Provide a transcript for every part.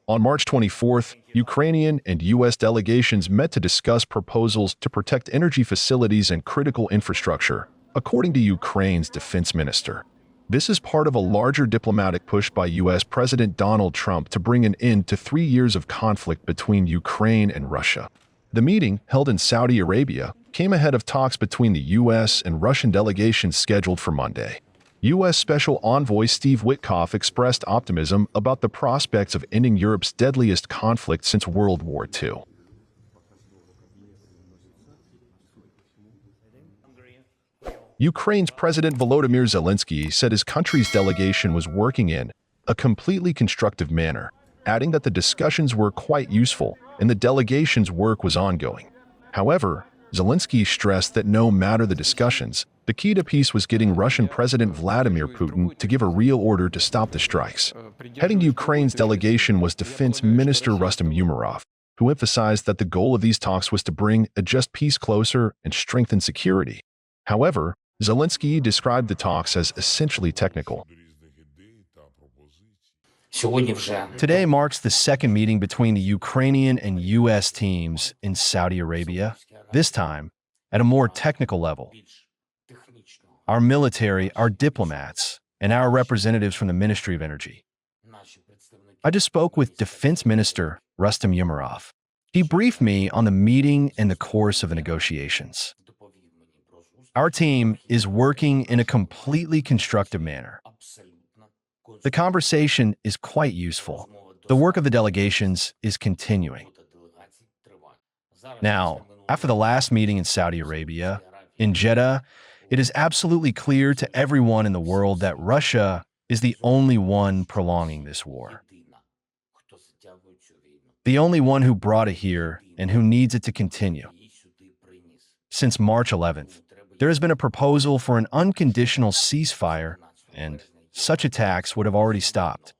On March 24th, Ukrainian and U.S. delegations met to discuss proposals to protect energy facilities and critical infrastructure, according to Ukraine's defense minister. This is part of a larger diplomatic push by U.S. President Donald Trump to bring an end to 3 years of conflict between Ukraine and Russia. The meeting, held in Saudi Arabia, came ahead of talks between the U.S. and Russian delegations scheduled for Monday. U.S. Special Envoy Steve Witkoff expressed optimism about the prospects of ending Europe's deadliest conflict since World War II. Ukraine's President Volodymyr Zelenskyy said his country's delegation was working in a completely constructive manner, adding that the discussions were quite useful and the delegation's work was ongoing. However, Zelenskyy stressed that no matter the discussions, the key to peace was getting Russian President Vladimir Putin to give a real order to stop the strikes. Heading Ukraine's delegation was Defence Minister Rustem Umerov, who emphasized that the goal of these talks was to bring a just peace closer and strengthen security. However, Zelenskyy described the talks as essentially technical. Today marks the second meeting between the Ukrainian and U.S. teams in Saudi Arabia, this time at a more technical level. Our military, our diplomats, and our representatives from the Ministry of Energy. I just spoke with Defence Minister Rustem Umerov. He briefed me on the meeting and the course of the negotiations. Our team is working in a completely constructive manner. The conversation is quite useful. The work of the delegations is continuing. Now, after the last meeting in Saudi Arabia, in Jeddah, it is absolutely clear to everyone in the world that Russia is the only one prolonging this war. The only one who brought it here and who needs it to continue. Since March 11th, there has been a proposal for an unconditional ceasefire, and such attacks would have already stopped.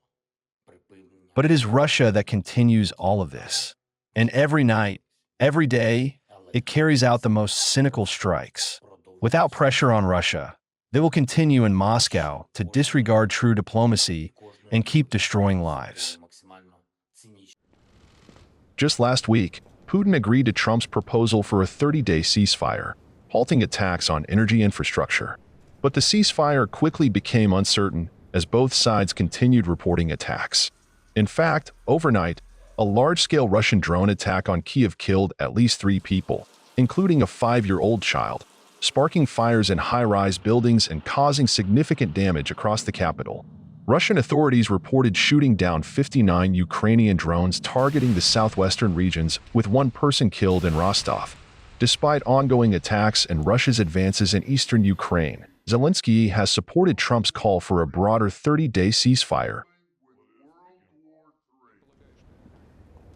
But it is Russia that continues all of this. And every night, every day, it carries out the most cynical strikes. Without pressure on Russia, they will continue in Moscow to disregard true diplomacy and keep destroying lives. Just last week, Putin agreed to Trump's proposal for a 30-day ceasefire, halting attacks on energy infrastructure. But the ceasefire quickly became uncertain as both sides continued reporting attacks. In fact, overnight, a large-scale Russian drone attack on Kyiv killed at least 3 people, including a 5-year-old child, sparking fires in high-rise buildings and causing significant damage across the capital. Russian authorities reported shooting down 59 Ukrainian drones targeting the southwestern regions, with 1 person killed in Rostov. Despite ongoing attacks and Russia's advances in eastern Ukraine, Zelenskyy has supported Trump's call for a broader 30-day ceasefire.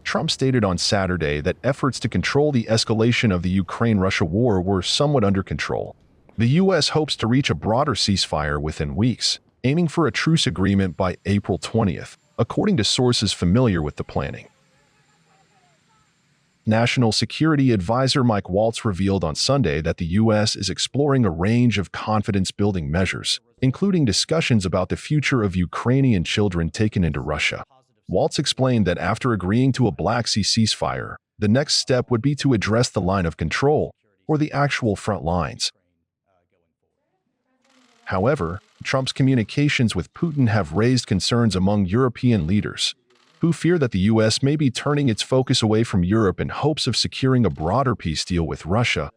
Trump stated on Saturday that efforts to control the escalation of the Ukraine-Russia war were somewhat under control. The U.S. hopes to reach a broader ceasefire within weeks, aiming for a truce agreement by April 20th, according to sources familiar with the planning. National Security Advisor Mike Waltz revealed on Sunday that the U.S. is exploring a range of confidence-building measures, including discussions about the future of Ukrainian children taken into Russia. Waltz explained that after agreeing to a Black Sea ceasefire, the next step would be to address the line of control, or the actual front lines. However, Trump's communications with Putin have raised concerns among European leaders, who fear that the U.S. may be turning its focus away from Europe in hopes of securing a broader peace deal with Russia,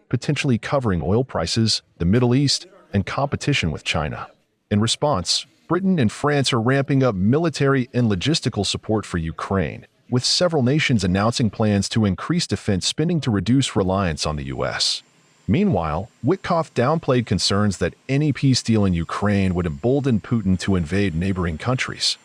potentially covering oil prices, the Middle East, and competition with China. In response, Britain and France are ramping up military and logistical support for Ukraine, with several nations announcing plans to increase defense spending to reduce reliance on the U.S. Meanwhile, Witkoff downplayed concerns that any peace deal in Ukraine would embolden Putin to invade neighboring countries.